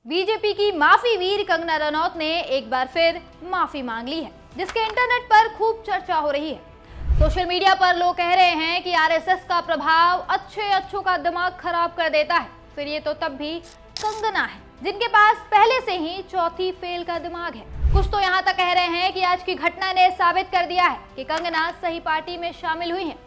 BJP की माफी वीर कंगना रनौत ने एक बार फिर माफी मांग ली है, जिसके इंटरनेट पर खूब चर्चा हो रही है। सोशल मीडिया पर लोग कह रहे हैं कि आरएसएस का प्रभाव अच्छों का दिमाग खराब कर देता है। फिर ये तो तब भी कंगना है जिनके पास पहले से ही चौथी फेल का दिमाग है। कुछ तो यहाँ तक कह रहे हैं कि आज की घटना ने साबित कर दिया है कि कंगना सही पार्टी में शामिल हुई हैं।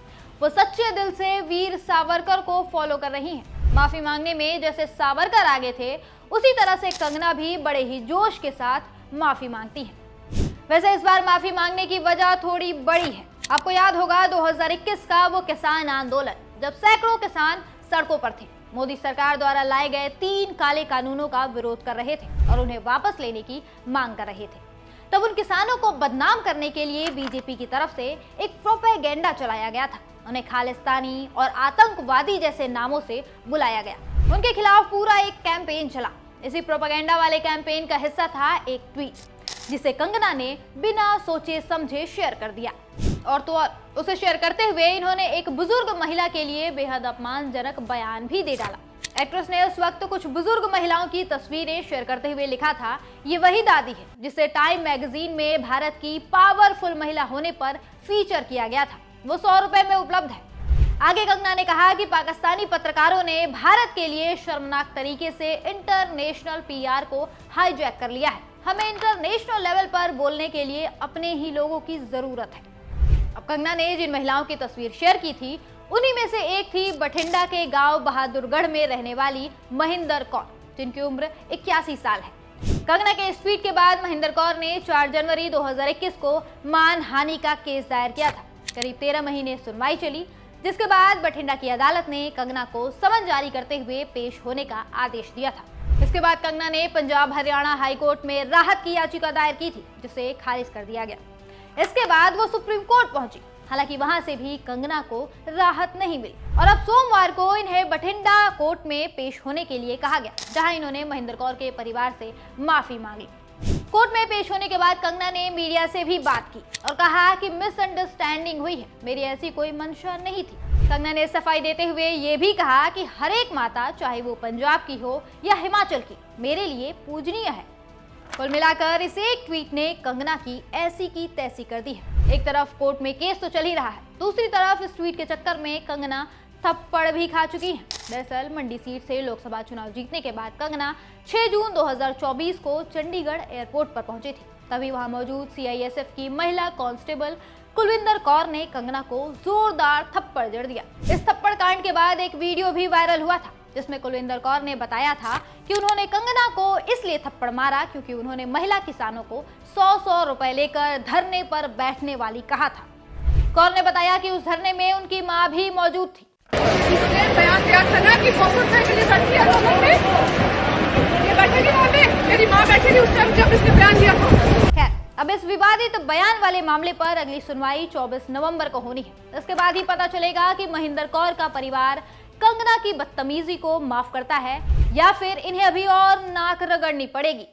वो सच्चे दिल से वीर सावरकर को फॉलो कर रही हैं। माफी मांगने में जैसे सावरकर आगे थे, उसी तरह से कंगना भी बड़े ही जोश के साथ माफी मांगती है। वैसे इस बार माफी मांगने की वजह थोड़ी बड़ी है। आपको याद होगा 2021 का वो किसान आंदोलन, जब सैकड़ों किसान सड़कों पर थे, मोदी सरकार द्वारा लाए गए 3 काले कानूनों का विरोध कर रहे थे और उन्हें वापस लेने की मांग कर रहे थे। तब उन किसानों को बदनाम करने के लिए बीजेपी की तरफ से एक प्रोपेगेंडा चलाया गया था। उन्हें खालिस्तानी और आतंकवादी जैसे नामों से बुलाया गया। उनके खिलाफ पूरा एक कैंपेन चला। इसी प्रोपेगेंडा वाले कैंपेन का हिस्सा था एक ट्वीट, जिसे कंगना ने बिना सोचे समझे शेयर कर दिया। और तो और उसे शेयर करते हुए इन्होंने एक बुजुर्ग महिला के लिए बेहद अपमानजनक बयान भी दे डाला। एक्ट्रेस ने उस वक्त कुछ बुजुर्ग महिलाओं की तस्वीरें शेयर करते हुए लिखा था, ये वही दादी है जिसे टाइम मैगजीन में भारत की पावरफुल महिला होने पर फीचर किया गया था। वो 100 रुपए में उपलब्ध है। आगे कंगना ने कहा कि पाकिस्तानी पत्रकारों ने भारत के लिए शर्मनाक तरीके से इंटरनेशनल पीआर को हाईजैक कर लिया है। हमें इंटरनेशनल लेवल पर बोलने के लिए अपने ही लोगों की जरूरत है। अब कंगना ने जिन महिलाओं की तस्वीर शेयर की थी, उन्हीं में से एक थी बठिंडा के गांव बहादुरगढ़ में रहने वाली महिंदर कौर, जिनकी उम्र 81 साल है। कंगना के इस ट्वीट के बाद महिंदर कौर ने 4 जनवरी 2021 को मानहानि का केस दायर किया था। करीब 13 महीने सुनवाई चली, जिसके बाद बठिंडा की अदालत ने कंगना को समन जारी करते हुए पेश होने का आदेश दिया था। इसके बाद कंगना ने पंजाब हरियाणा हाईकोर्ट में राहत की याचिका दायर की थी, जिसे खारिज कर दिया गया। इसके बाद वो सुप्रीम कोर्ट पहुंची। हालांकि वहां से भी कंगना को राहत नहीं मिली और अब सोमवार को इन्हें बठिंडा कोर्ट में पेश होने के लिए कहा गया, जहां इन्होंने महिंदर कौर के परिवार से माफी मांगी। कोर्ट में पेश होने के बाद कंगना ने मीडिया से भी बात की और कहा कि मिसअंडरस्टैंडिंग हुई है, मेरी ऐसी कोई मंशा नहीं थी। कंगना ने सफाई देते हुए ये भी कहा कि हर एक माता, चाहे वो पंजाब की हो या हिमाचल की, मेरे लिए पूजनीय है। कुल मिलाकर इस एक ट्वीट ने कंगना की ऐसी की तैसी कर दी है। एक तरफ कोर्ट में केस तो चल ही रहा है, दूसरी तरफ इस ट्वीट के चक्कर में कंगना थप्पड़ भी खा चुकी हैं। दरअसल मंडी सीट से लोकसभा चुनाव जीतने के बाद कंगना 6 जून 2024 को चंडीगढ़ एयरपोर्ट पर पहुंची थी। तभी वहां मौजूद सीआईएसएफ की महिला कांस्टेबल कुलविंदर कौर ने कंगना को जोरदार थप्पड़ जड़ दिया। इस थप्पड़ कांड के बाद एक वीडियो भी वायरल हुआ था, जिसमें कुलविंदर कौर ने बताया था कि उन्होंने कंगना को इसलिए थप्पड़ मारा क्योंकि उन्होंने महिला किसानों को 100 रुपए लेकर धरने पर बैठने वाली कहा था। कौर ने बताया कि उस धरने में उनकी मां भी मौजूद थी। इसने बयान दिया था ना कि 100 रुपए के लिए बैठी है लोगों में, ये बैठेगी वहां पे, मेरी माँ बैठी थी उस टाइम जब इसने बयान दिया था। खैर, अब इस विवादित बयान वाले मामले पर अगली सुनवाई 24 नवंबर को होनी है। इसके बाद ही पता चलेगा कि महिंदर कौर का परिवार कंगना की बदतमीजी को माफ करता है या फिर इन्हें अभी और नाक रगड़नी पड़ेगी।